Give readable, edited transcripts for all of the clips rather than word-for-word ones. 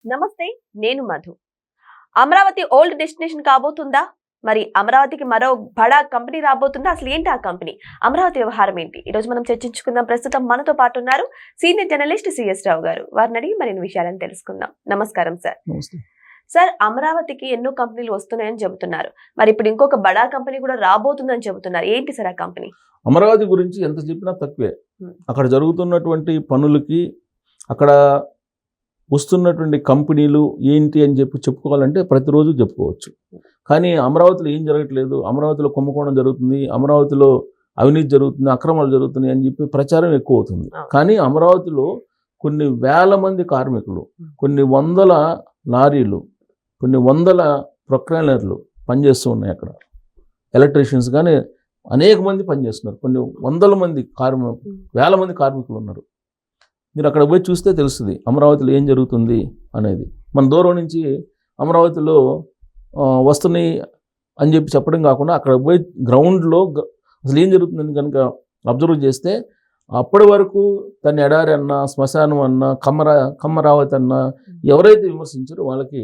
నమస్తే, నేను Madhu. Amaravati old destination కాబోతుందా? మరి అమరావతికి మరో బడా కంపెనీ రాబోతుందా? అసలు ఏంటి ఆ కంపెనీ? అమరావతి వ్యవహారం ఏంటి? ఈ రోజు మనం చర్చించుకుందాం. ప్రస్తుతం మనతో పాటు ఉన్నారు సీనియర్ జర్నలిస్ట్ సిఎస్ రావు గారు. వారిని అడిగి మరిన్ని విషయాలను తెలుసుకుందాం. నమస్కారం సార్. సార్, అమరావతికి ఎన్నో కంపెనీలు వస్తున్నాయని చెబుతున్నారు. మరి ఇప్పుడు ఇంకొక బడా కంపెనీ కూడా రాబోతుందని చెబుతున్నారు. ఏంటి సార్ ఆ కంపెనీ? అమరావతి గురించి ఎంత చెప్పినా తక్కువే. అక్కడ జరుగుతున్నటువంటి పనులకి, అక్కడ వస్తున్నటువంటి కంపెనీలు ఏంటి అని చెప్పుకోవాలంటే ప్రతిరోజు చెప్పుకోవచ్చు. కానీ అమరావతిలో ఏం జరగట్లేదు, అమరావతిలో కుంభకోణం జరుగుతుంది, అమరావతిలో అవినీతి జరుగుతుంది, అక్రమాలు జరుగుతున్నాయి అని చెప్పి ప్రచారం ఎక్కువ అవుతుంది. కానీ అమరావతిలో కొన్ని వేల మంది కార్మికులు, కొన్ని వందల లారీలు, కొన్ని వందల ప్రొక్లైనర్లు పనిచేస్తూ ఉన్నాయి. అక్కడ ఎలక్ట్రీషియన్స్ కానీ అనేక మంది పనిచేస్తున్నారు. కొన్ని వందల మంది వేల మంది కార్మికులు ఉన్నారు. మీరు అక్కడ పోయి చూస్తే తెలుస్తుంది అమరావతిలో ఏం జరుగుతుంది అనేది. మన దూరం నుంచి అమరావతిలో వస్తున్నాయి అని చెప్పడం కాకుండా అక్కడ పోయి గ్రౌండ్లో అసలు ఏం జరుగుతుందని కనుక అబ్జర్వ్ చేస్తే అప్పటి వరకు దాన్ని ఎడారి అన్నా, శ్మశానం అన్నా, కమ్మరావతి అన్నా ఎవరైతే విమర్శించారో వాళ్ళకి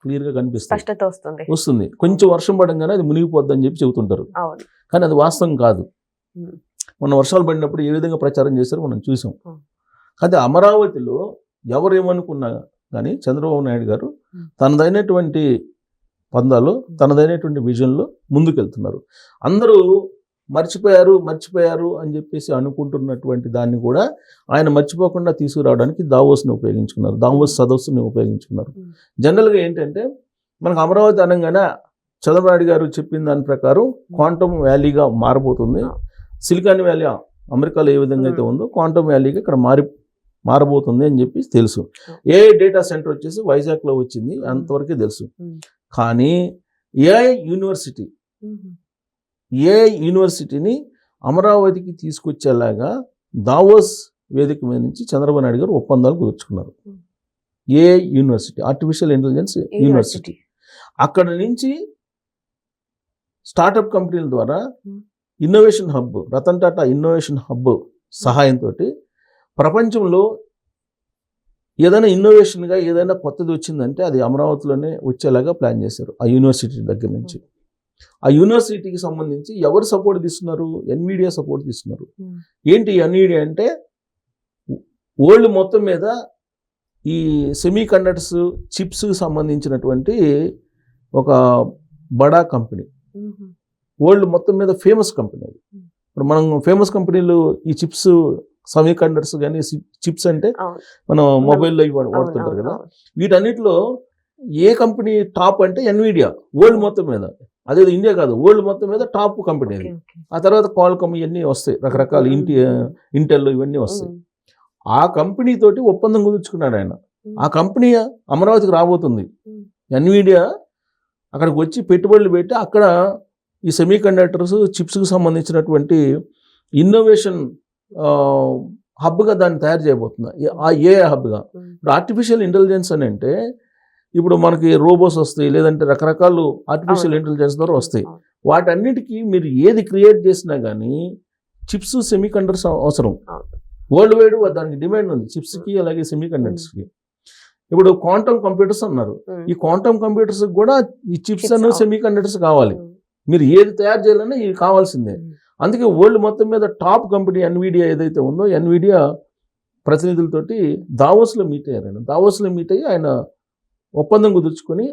క్లియర్గా కనిపిస్తుంది, వస్తుంది. కొంచెం వర్షం పడంగానే అది మునిగిపోద్ది అని చెబుతుంటారు. కానీ అది వాస్తవం కాదు. మొన్న వర్షాలు పడినప్పుడు ఏ విధంగా ప్రచారం చేశారో మనం చూసాం. కానీ అమరావతిలో ఎవరేమనుకున్నా కానీ చంద్రబాబు నాయుడు గారు తనదైనటువంటి పందాలు, తనదైనటువంటి విజన్లో ముందుకెళ్తున్నారు. అందరూ మర్చిపోయారు అని చెప్పేసి అనుకుంటున్నటువంటి దాన్ని కూడా ఆయన మర్చిపోకుండా తీసుకురావడానికి దావోస్ని ఉపయోగించుకున్నారు, దావోస్ సదస్సుని ఉపయోగించుకున్నారు. జనరల్గా ఏంటంటే మనకు అమరావతి అనగానే చంద్రబాబు నాయుడు గారు చెప్పిన దాని ప్రకారం క్వాంటమ్ వ్యాలీగా మారబోతుంది. సిలికాన్ వ్యాలీ అమెరికాలో ఏ విధంగా అయితే ఉందో క్వాంటమ్ వ్యాలీగా ఇక్కడ మారబోతుంది అని చెప్పి తెలుసు. ఏ డేటా సెంటర్ వచ్చేసి వైజాగ్లో వచ్చింది, అంతవరకే తెలుసు. కానీ ఏఐ యూనివర్సిటీని అమరావతికి తీసుకొచ్చేలాగా దావోస్ వేదిక మీద నుంచి చంద్రబాబు నాయుడు గారు ఒప్పందాలు కుదుర్చుకున్నారు. AI university, artificial intelligence university. అక్కడ నుంచి స్టార్టప్ కంపెనీల ద్వారా innovation hub, Ratan Tata innovation hub సహాయంతో ప్రపంచంలో ఏదైనా ఇన్నోవేషన్గా ఏదైనా కొత్తది వచ్చిందంటే అది అమరావతిలోనే వచ్చేలాగా ప్లాన్ చేశారు. ఆ యూనివర్సిటీ దగ్గర నుంచి, ఆ యూనివర్సిటీకి సంబంధించి ఎవరు సపోర్ట్ తీస్తున్నారు? ఎన్విడియా సపోర్ట్ తీస్తున్నారు. ఏంటి ఎన్విడియా అంటే వరల్డ్ మొత్తం మీద ఈ సెమీ కండక్టర్స్, చిప్స్కి సంబంధించినటువంటి ఒక బడా కంపెనీ, వరల్డ్ మొత్తం మీద ఫేమస్ కంపెనీ. అది ఇప్పుడు మనం ఫేమస్ కంపెనీలు ఈ చిప్స్, సెమీ కండక్టర్స్ కానీ చిప్స్ అంటే మనం మొబైల్లో వాడుతుంటారు కదా. వీటన్నిటిలో ఏ కంపెనీ టాప్ అంటే ఎన్విడియా, వరల్డ్ మొత్తం మీద. అదే ఇండియా కాదు, వరల్డ్ మొత్తం మీద టాప్ కంపెనీ అది. ఆ తర్వాత క్వాల్కామ్ ఇవన్నీ వస్తాయి, రకరకాల ఇంటెల్ ఇవన్నీ వస్తాయి. ఆ కంపెనీ తోటి ఒప్పందం కుదుర్చుకున్నాడు ఆయన. ఆ కంపెనీ అమరావతికి రాబోతుంది. ఎన్విడియా అక్కడికి వచ్చి పెట్టుబడులు పెట్టి అక్కడ ఈ సెమీ కండక్టర్స్, చిప్స్కి సంబంధించినటువంటి ఇన్నోవేషన్ హబ్గా దాన్ని తయారు చేయబోతుంది. ఆ ఏఐ హబ్గా. ఇప్పుడు ఆర్టిఫిషియల్ ఇంటెలిజెన్స్ అని అంటే ఇప్పుడు మనకి రోబోస్ వస్తాయి, లేదంటే రకరకాల ఆర్టిఫిషియల్ ఇంటెలిజెన్స్ ద్వారా వస్తాయి. వాటన్నిటికీ మీరు ఏది క్రియేట్ చేసినా కానీ చిప్స్, సెమీ కండక్టర్స్ అవసరం. వరల్డ్ వైడ్ దానికి డిమాండ్ ఉంది, చిప్స్కి అలాగే సెమీ కండక్టర్స్కి. ఇప్పుడు క్వాంటమ్ కంప్యూటర్స్ అన్నారు. ఈ క్వాంటమ్ కంప్యూటర్స్ కూడా ఈ చిప్స్ అను సెమీ కండక్టర్స్ కావాలి. మీరు ఏది తయారు చేయాలన్నా ఇది కావాల్సిందే. అందుకే వరల్డ్ మొత్తం మీద టాప్ కంపెనీ ఎన్విడియా ఏదైతే ఉందో, ఎన్విడియా ప్రతినిధులతోటి దావోస్లో మీట్ అయ్యారు. దావోస్లో మీట్ అయ్యి ఆయన ఒప్పందం కుదుర్చుకొని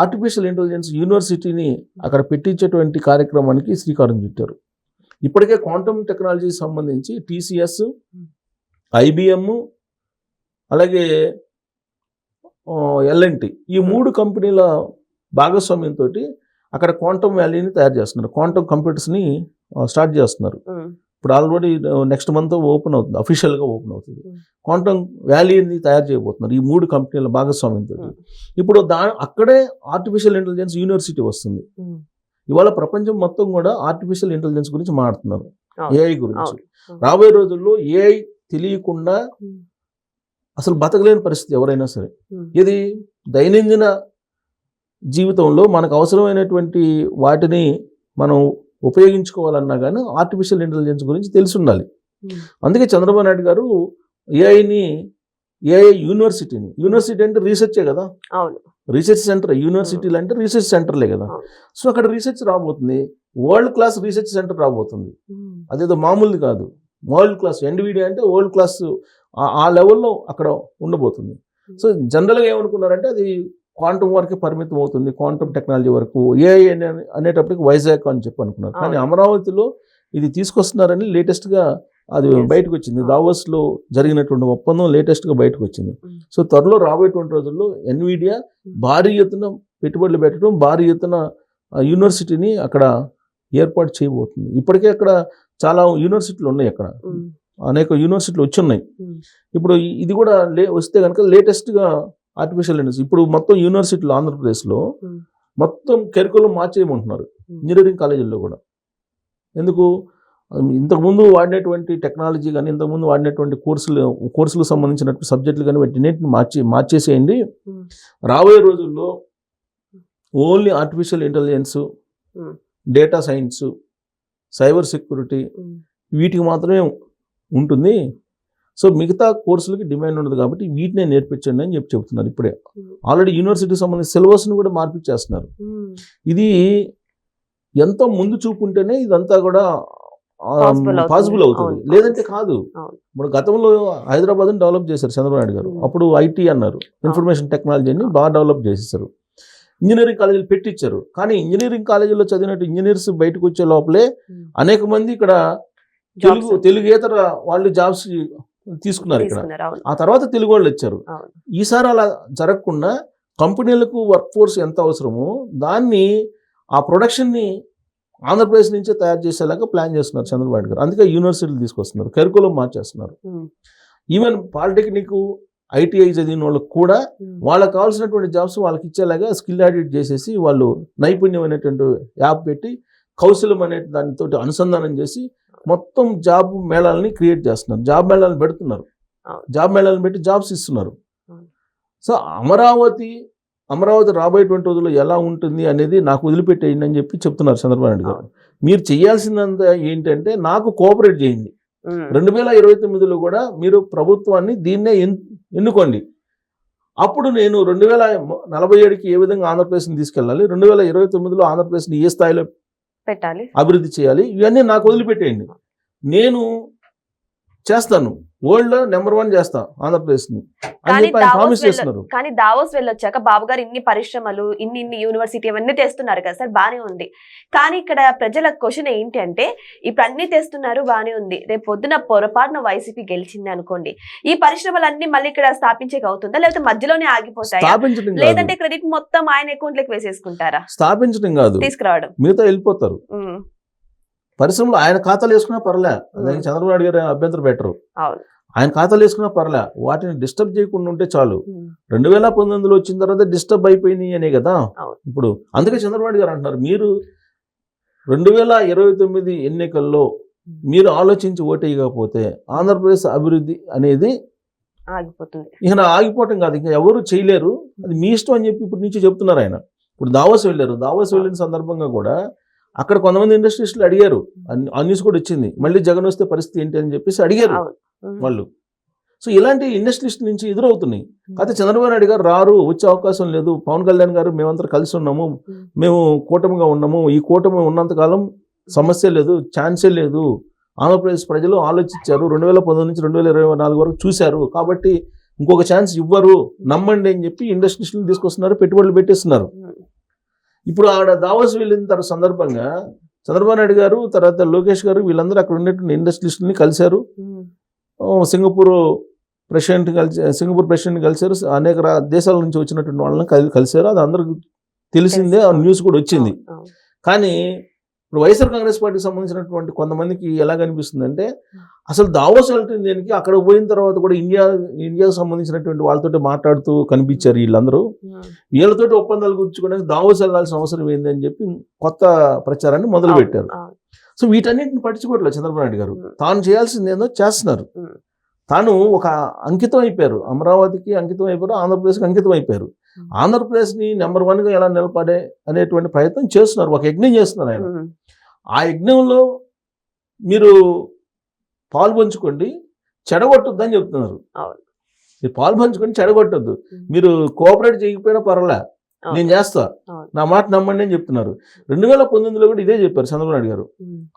ఆర్టిఫిషియల్ ఇంటెలిజెన్స్ యూనివర్సిటీని అక్కడ పెట్టించేటువంటి కార్యక్రమానికి శ్రీకారం చుట్టారు. ఇప్పటికే క్వాంటమ్ టెక్నాలజీకి సంబంధించి TCS, IBM అలాగే L&T ఈ 3 కంపెనీల భాగస్వామ్యంతో అక్కడ క్వాంటమ్ వ్యాలీని తయారు చేస్తున్నారు. క్వాంటమ్ కంప్యూటర్స్ని స్టార్ట్ చేస్తున్నారు. ఇప్పుడు ఆల్రెడీ నెక్స్ట్ మంత్ ఓపెన్ అవుతుంది, అఫీషియల్గా ఓపెన్ అవుతుంది. క్వాంటమ్ వ్యాలీని తయారు చేయబోతున్నారు ఈ 3 కంపెనీల భాగస్వామ్యంతో. ఇప్పుడు అక్కడే ఆర్టిఫిషియల్ ఇంటెలిజెన్స్ యూనివర్సిటీ వస్తుంది. ఇవాళ ప్రపంచం మొత్తం కూడా ఆర్టిఫిషియల్ ఇంటెలిజెన్స్ గురించి మాట్లాడుతున్నారు, ఏఐ గురించి. రాబోయే రోజుల్లో ఏఐ తెలియకుండా అసలు బతకలేని పరిస్థితి ఎవరైనా సరే. ఇది దైనందిన జీవితంలో మనకు అవసరమైనటువంటి వాటిని మనం ఉపయోగించుకోవాలన్నా కానీ ఆర్టిఫిషియల్ ఇంటెలిజెన్స్ గురించి తెలిసి ఉండాలి. అందుకే చంద్రబాబు నాయుడు గారు ఏఐని ఏఐ యూనివర్సిటీ అంటే రీసెర్చే కదా, అవును. Research centre. యూనివర్సిటీలు అంటే రీసెర్చ్ సెంటర్లే కదా. అవును. సో అక్కడ రీసెర్చ్ రాబోతుంది, వరల్డ్ క్లాస్ రీసెర్చ్ సెంటర్ రాబోతుంది. అదేదో మామూలుది కాదు, వరల్డ్ క్లాస్. ఎన్విడియా అంటే వరల్డ్ క్లాస్, ఆ లెవెల్లో అక్కడ ఉండబోతుంది. సో జనరల్గా ఏమనుకున్నారంటే అది క్వాంటమ్ వరకే పరిమితం అవుతుంది, క్వాంటమ్ టెక్నాలజీ వరకు. ఏఐ అనేటప్పటికి వైజాగ్ అని చెప్పి అనుకున్నారు. కానీ అమరావతిలో ఇది తీసుకొస్తున్నారని లేటెస్ట్గా అది బయటకు వచ్చింది. దావోస్లో జరిగినటువంటి ఒప్పందం లేటెస్ట్గా బయటకు వచ్చింది. సో త్వరలో రాబోయేటువంటి రోజుల్లో ఎన్విడియా భారీ ఎత్తున పెట్టుబడులు పెట్టడం, భారీ ఎత్తున యూనివర్సిటీని అక్కడ ఏర్పాటు చేయబోతుంది. ఇప్పటికే అక్కడ చాలా యూనివర్సిటీలు ఉన్నాయి, అక్కడ అనేక యూనివర్సిటీలు వచ్చి ఉన్నాయి. ఇప్పుడు ఇది కూడా వస్తే కనుక లేటెస్ట్గా ఆర్టిఫిషియల్ ఇంటెలిజెన్స్ ఇప్పుడు మొత్తం యూనివర్సిటీలు ఆంధ్రప్రదేశ్లో మొత్తం కరికులం మార్చేయమంటున్నారు, ఇంజనీరింగ్ కాలేజీల్లో కూడా. ఎందుకు? ఇంతకుముందు వాడినటువంటి టెక్నాలజీ కానీ, ఇంతకుముందు వాడినటువంటి కోర్సులకు సంబంధించినటువంటి సబ్జెక్టులు కానీ వీటిని మార్చేసేయండి. రాబోయే రోజుల్లో only artificial intelligence, data science, cyber security వీటికి మాత్రమే ఉంటుంది. సో మిగతా కోర్సులకి డిమాండ్ ఉండదు కాబట్టి వీటినే నేర్పించండి అని చెప్తున్నారు. ఇప్పుడే ఆల్రెడీ యూనివర్సిటీకి సంబంధించిన సిలబస్ను కూడా మార్పిచ్చేస్తున్నారు. ఇది ఎంతో ముందు చూపుంటేనే ఇదంతా కూడా పాసిబుల్ అవుతుంది, లేదంటే కాదు. ఇప్పుడు గతంలో హైదరాబాద్ని డెవలప్ చేశారు చంద్రబాబు నాయుడు గారు. అప్పుడు ఐటీ అన్నారు, ఇన్ఫర్మేషన్ టెక్నాలజీని బాగా డెవలప్ చేసేసారు. ఇంజనీరింగ్ కాలేజీలు పెట్టించారు. కానీ ఇంజనీరింగ్ కాలేజీలో చదివినట్టు ఇంజనీర్స్ బయటకు వచ్చే లోపలే అనేక మంది ఇక్కడ తెలుగేతర వాళ్ళు జాబ్స్ తీసుకున్నారు ఇక్కడ. ఆ తర్వాత తెలుగు వాళ్ళు వచ్చారు. ఈసారి అలా జరగకుండా కంపెనీలకు వర్క్ ఫోర్స్ ఎంత అవసరమో దాన్ని, ఆ ప్రొడక్షన్ని ఆంధ్రప్రదేశ్ నుంచే తయారు చేసేలాగా ప్లాన్ చేస్తున్నారు చంద్రబాబు నాయుడు గారు. అందుకే యూనివర్సిటీలు తీసుకొస్తున్నారు, కరికులం మార్చేస్తున్నారు. ఈవెన్ పాలిటెక్నిక్, ఐటీఐ చదివిన వాళ్ళకి కూడా వాళ్ళకి కావాల్సినటువంటి జాబ్స్ వాళ్ళకి ఇచ్చేలాగా స్కిల్ ఆడిట్ చేసేసి వాళ్ళు నైపుణ్యం అనేటువంటి యాప్ పెట్టి కౌశలం అనే దానితో అనుసంధానం చేసి మొత్తం జాబ్ మేళాలని క్రియేట్ చేస్తున్నారు, జాబ్ మేళాలను పెడుతున్నారు, జాబ్ మేళాలను పెట్టి జాబ్స్ ఇస్తున్నారు. సో అమరావతి రాబోయేటువంటి రోజుల్లో ఎలా ఉంటుంది అనేది నాకు వదిలిపెట్టేయండి అని చెప్పి చెప్తున్నారు చంద్రబాబు నాయుడు గారు. మీరు చేయాల్సిందంతా ఏంటంటే నాకు కోఆపరేట్ చేయండి. 2029లో కూడా మీరు ప్రభుత్వాన్ని దీన్నే ఎన్నుకోండి. అప్పుడు నేను 2047కి ఏ విధంగా ఆంధ్రప్రదేశ్ని తీసుకెళ్ళాలి, 2029లో ఆంధ్రప్రదేశ్ని ఏ స్థాయిలో పెట్టాలి, అభివృద్ధి చేయాలి, ఇవన్నీ నాకు వదిలిపెట్టేయండి. నేను చేస్తాను, వరల్డ్ లో నెంబర్ 1 చేస్తా ఆంధ్రప్రదేశ్ని అని ప్రామిస్ చేస్తున్నారు. కానీ దావోస్ వెళ్ళొచ్చాక బాబు గారు ఇన్ని పరిశ్రమలు, ఇన్ని యూనివర్సిటీ అవన్నీ తెస్తున్నారు కదా సార్, బానే ఉంది. కానీ ఇక్కడ ప్రజల క్వశ్చన్ ఏంటి అంటే, ఇప్పుడు అన్ని తెస్తున్నారు బానే ఉంది, రేపు పొద్దున పొరపాటున వైసీపీ గెలిచింది అనుకోండి, ఈ పరిశ్రమలన్నీ మళ్ళీ ఇక్కడ స్థాపించేకి అవుతుందా, లేకపోతే మధ్యలోనే ఆగిపోతాయా, లేదంటే క్రెడిట్ మొత్తం ఆయన అకౌంట్ లోకి వేసేసుకుంటారా? స్థాపించడం కాదు, తీసుకురావడం, మిగతా వెళ్ళిపోతారు. పరిశ్రమలో ఆయన ఖాతాలు వేసుకున్నా పర్లే, దానికి చంద్రబాబు నాయుడు గారు అభ్యంతరం పెట్టరు. ఆయన ఖాతాలు వేసుకున్నా పర్లే, వాటిని డిస్టర్బ్ చేయకుండా ఉంటే చాలు. 2019లో వచ్చిన తర్వాత డిస్టర్బ్ అయిపోయినాయి అనే కదా ఇప్పుడు. అందుకే చంద్రబాబు నాయుడు గారు అంటున్నారు, మీరు 2029 ఎన్నికల్లో మీరు ఆలోచించి ఓటేయకపోతే ఆంధ్రప్రదేశ్ అభివృద్ధి అనేది ఆగిపోతుంది. ఇక ఆగిపోవటం కాదు, ఇంకా ఎవరు చేయలేరు, అది మీ ఇష్టం అని చెప్పి ఇప్పటి నుంచి చెప్తున్నారు ఆయన. ఇప్పుడు దావోస్ వెళ్ళారు, దావోస్ వెళ్ళిన సందర్భంగా కూడా అక్కడ కొంతమంది ఇండస్ట్రీస్లు అడిగారు, ఆ న్యూస్ కూడా వచ్చింది, మళ్ళీ జగన్ వస్తే పరిస్థితి ఏంటి అని చెప్పేసి అడిగారు వాళ్ళు. సో ఇలాంటి ఇండస్ట్రీస్ నుంచి ఎదురవుతున్నాయి. కాకపోతే చంద్రబాబు నాయుడు గారు రారు, వచ్చే అవకాశం లేదు. పవన్ కళ్యాణ్ గారు మేమంతా కలిసి ఉన్నాము, మేము కూటమిగా ఉన్నాము, ఈ కూటమి ఉన్నంతకాలం సమస్య లేదు, ఛాన్సే లేదు. ఆంధ్రప్రదేశ్ ప్రజలు ఆలోచించారు, 2019 నుంచి 2024 వరకు చూశారు, కాబట్టి ఇంకొక ఛాన్స్ ఇవ్వరు, నమ్మండి అని చెప్పి ఇండస్ట్రీస్ని తీసుకొస్తున్నారు, పెట్టుబడులు పెట్టేస్తున్నారు. ఇప్పుడు ఆడ దావోస్ వెళ్ళిన సందర్భంగా చంద్రబాబు నాయుడు గారు, తర్వాత లోకేష్ గారు, వీళ్ళందరూ అక్కడ ఉండేటువంటి ఇండస్ట్రీస్ని కలిశారు. సింగపూర్ ప్రెసిడెంట్ కలిశారు, అనేక దేశాల నుంచి వచ్చినటువంటి వాళ్ళని కలిశారు. అది అందరికి తెలిసిందే, ఆ న్యూస్ కూడా వచ్చింది. కానీ ఇప్పుడు వైఎస్ఆర్ కాంగ్రెస్ పార్టీకి సంబంధించినటువంటి కొంతమందికి ఎలా కనిపిస్తుందంటే, అసలు దావోస్ వెళ్తుంది దేనికి, అక్కడ పోయిన తర్వాత కూడా ఇండియాకు సంబంధించినటువంటి వాళ్ళతో మాట్లాడుతూ కనిపించారు వీళ్ళందరూ. వీళ్ళతో ఒప్పందాలు కూర్చుకోవడానికి దావోస్ వెళ్లాల్సిన అవసరం ఏంది అని చెప్పి కొత్త ప్రచారాన్ని మొదలు పెట్టారు. సో వీటన్నిటిని పట్టించుకోవట్లేదు చంద్రబాబు నాయుడు గారు. తాను చేయాల్సింది ఏందో చేస్తున్నారు. తాను ఒక అంకితం అయిపోయారు, అమరావతికి అంకితం అయిపోయారు, ఆంధ్రప్రదేశ్కి అంకితం అయిపోయారు. ఆంధ్రప్రదేశ్ని నెంబర్ 1గా ఎలా నిలబడే అనేటువంటి ప్రయత్నం చేస్తున్నారు, ఒక యజ్ఞం చేస్తున్నారు ఆయన. ఆ యజ్ఞంలో మీరు పాల్పంచుకోండి, చెడగొట్టొద్దని చెప్తున్నారు. మీరు పాలు పంచుకొని చెడగొట్టద్దు. మీరు కోఆపరేట్ చేయకపోయినా పర్వాలే, నేను చేస్తా, నా మాట నమ్మండి అని చెప్తున్నారు. 2019లో కూడా ఇదే చెప్పారు చంద్రబాబు నాయుడు గారు.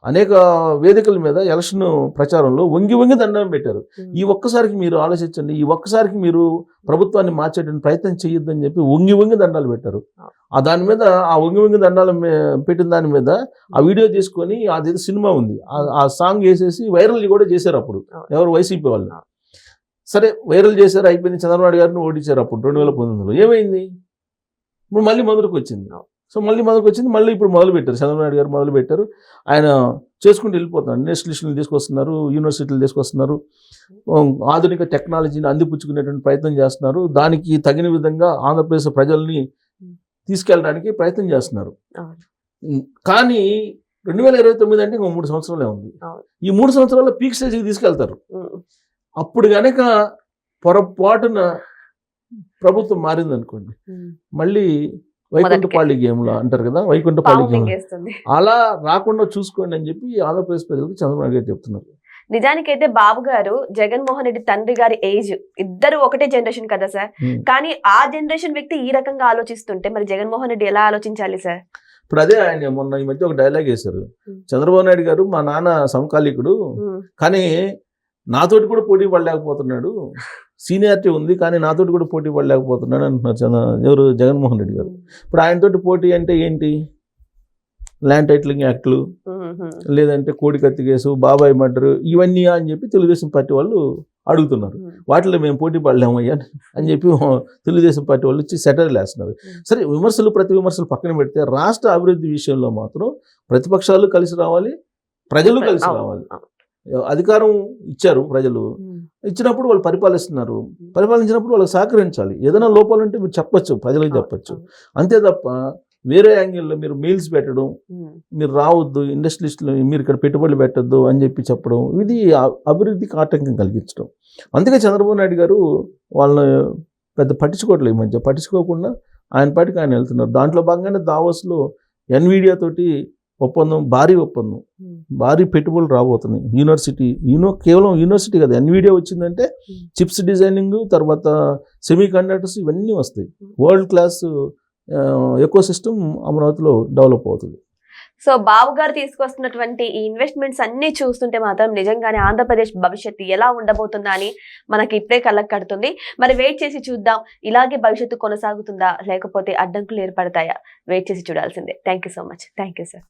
అనేక వేదికల మీద ఎలక్షన్ ప్రచారంలో వంగి దండం పెట్టారు. ఈ ఒక్కసారికి మీరు ఆలోచించండి, ఈ ఒక్కసారికి మీరు ప్రభుత్వాన్ని మార్చేటువంటి ప్రయత్నం చేయొద్దని చెప్పి వంగి దండాలు పెట్టారు. దాని మీద ఆ వంగి దండాలు పెట్టిన దాని మీద ఆ వీడియో తీసుకొని అదేదో సినిమా ఉంది, ఆ సాంగ్ వేసేసి వైరల్ కూడా చేశారు. అప్పుడు ఎవరు వైసీపీ వాళ్ళు సరే వైరల్ చేశారు, అయిపోయింది. చంద్రబాబు నాయుడు గారిని ఓడించారు అప్పుడు 2019లో. ఏమైంది? ఇప్పుడు మళ్ళీ మొదలుకు వచ్చింది. సో మళ్ళీ మొదలుకు వచ్చింది, మళ్ళీ ఇప్పుడు మొదలు పెట్టారు. చంద్రబాబు నాయుడు గారు మొదలు పెట్టారు. ఆయన చేసుకుంటూ వెళ్ళిపోతున్నారు. నేషనలిస్టులు తీసుకొస్తున్నారు, యూనివర్సిటీలు తీసుకొస్తున్నారు, ఆధునిక టెక్నాలజీని అందిపుచ్చుకునేటువంటి ప్రయత్నం చేస్తున్నారు. దానికి తగిన విధంగా ఆంధ్రప్రదేశ్ ప్రజల్ని తీసుకెళ్ళడానికి ప్రయత్నం చేస్తున్నారు. కానీ 2029 అంటే ఇంకో 3 సంవత్సరాలే ఉంది. ఈ 3 సంవత్సరాల్లో పీక్ స్టేజ్కి తీసుకెళ్తారు. అప్పుడు కనుక పొరపాటున ప్రభుత్వం మారింది అనుకోండి, మళ్ళీ వైకుంఠపాళి గేమ్లో అంటారు కదా, వైకుంఠపాళి గేమ్ అలా రాకుండా చూసుకోండి అని చెప్పి ఆంధ్రప్రదేశ్ ప్రజలకు చంద్రబాబు గారు చెప్తున్నారు. నిజానికైతే బాబు గారు జగన్మోహన్ రెడ్డి తండ్రి గారి ఏజ్ ఇద్దరు ఒకటే జనరేషన్ కదా సార్. కానీ ఆ జనరేషన్ వ్యక్తి ఈ రకంగా ఆలోచిస్తుంటే మరి జగన్మోహన్ రెడ్డి ఎలా ఆలోచించాలి సార్? ఇప్పుడు అదే ఆయన మొన్న ఈ మధ్య ఒక డైలాగ్ వేశారు. చంద్రబాబు నాయుడు గారు మా నాన్న సమకాలీకుడు, కానీ నాతోటి కూడా పోటీ పడలేకపోతున్నాడు, సీనియారిటీ ఉంది కానీ నాతోటి కూడా పోటీ పడలేకపోతున్నాడు అంటున్నారు ఎవరు? జగన్మోహన్ రెడ్డి గారు. ఇప్పుడు ఆయనతోటి పోటీ అంటే ఏంటి? ల్యాండ్ టైటిలింగ్ యాక్ట్లు, లేదంటే కోడి కత్తి కేసు, బాబాయ్ మర్డర్, ఇవన్నీ అని చెప్పి తెలుగుదేశం పార్టీ వాళ్ళు అడుగుతున్నారు. వాటిలో మేము పోటీ పడలేమయ్యా అని చెప్పి తెలుగుదేశం పార్టీ వాళ్ళు వచ్చి సెటర్లు వేస్తున్నారు. సరే, ప్రతి విమర్శలు పక్కన పెడితే రాష్ట్ర అభివృద్ధి విషయంలో మాత్రం ప్రతిపక్షాలు కలిసి రావాలి, ప్రజలు కలిసి రావాలి. అధికారం ఇచ్చారు ప్రజలు, ఇచ్చినప్పుడు వాళ్ళు పరిపాలిస్తున్నారు, పరిపాలించినప్పుడు వాళ్ళకి సహకరించాలి. ఏదైనా లోపాలు ఉంటే మీరు చెప్పచ్చు, ప్రజలకు చెప్పచ్చు. అంతే తప్ప వేరే యాంగిల్లో మీరు మీల్స్ పెట్టడం, మీరు రావద్దు, ఇండస్ట్రియలిస్టులు మీరు ఇక్కడ పెట్టుబడులు పెట్టద్దు అని చెప్పి చెప్పడం, ఇది అభివృద్ధికి ఆటంకం కలిగించడం. అందుకే చంద్రబాబు నాయుడు గారు వాళ్ళని పెద్ద పట్టించుకోవట్లేదు. ఈ మధ్య పట్టించుకోకుండా ఆయన పాటికి ఆయన వెళ్తున్నారు. దాంట్లో భాగంగానే దావోస్లో ఎన్విడియా తోటి ఒప్పందం, భారీ పెట్టుబడులు రాబోతున్నాయి. కేవలం యూనివర్సిటీ కదా, ఎన్విడియా వచ్చిందంటే చిప్స్ డిజైనింగ్, తర్వాత సెమీ కండక్టర్స్, ఇవన్నీ వస్తాయి. వరల్డ్ క్లాస్ ఎకో సిస్టమ్ అమరావతిలో డెవలప్ అవుతుంది. సో బాబు గారు తీసుకొస్తున్నటువంటి ఈ ఇన్వెస్ట్మెంట్స్ అన్ని చూస్తుంటే మాత్రం నిజంగానే ఆంధ్రప్రదేశ్ భవిష్యత్తు ఎలా ఉండబోతుందా అని మనకి ఇప్పుడే కళ్ళకు కడుతుంది. మరి వెయిట్ చేసి చూద్దాం, ఇలాగే భవిష్యత్తు కొనసాగుతుందా లేకపోతే అడ్డంకులు ఏర్పడతాయా? వెయిట్ చేసి చూడాల్సిందే. Thank you so much. Thank you sir.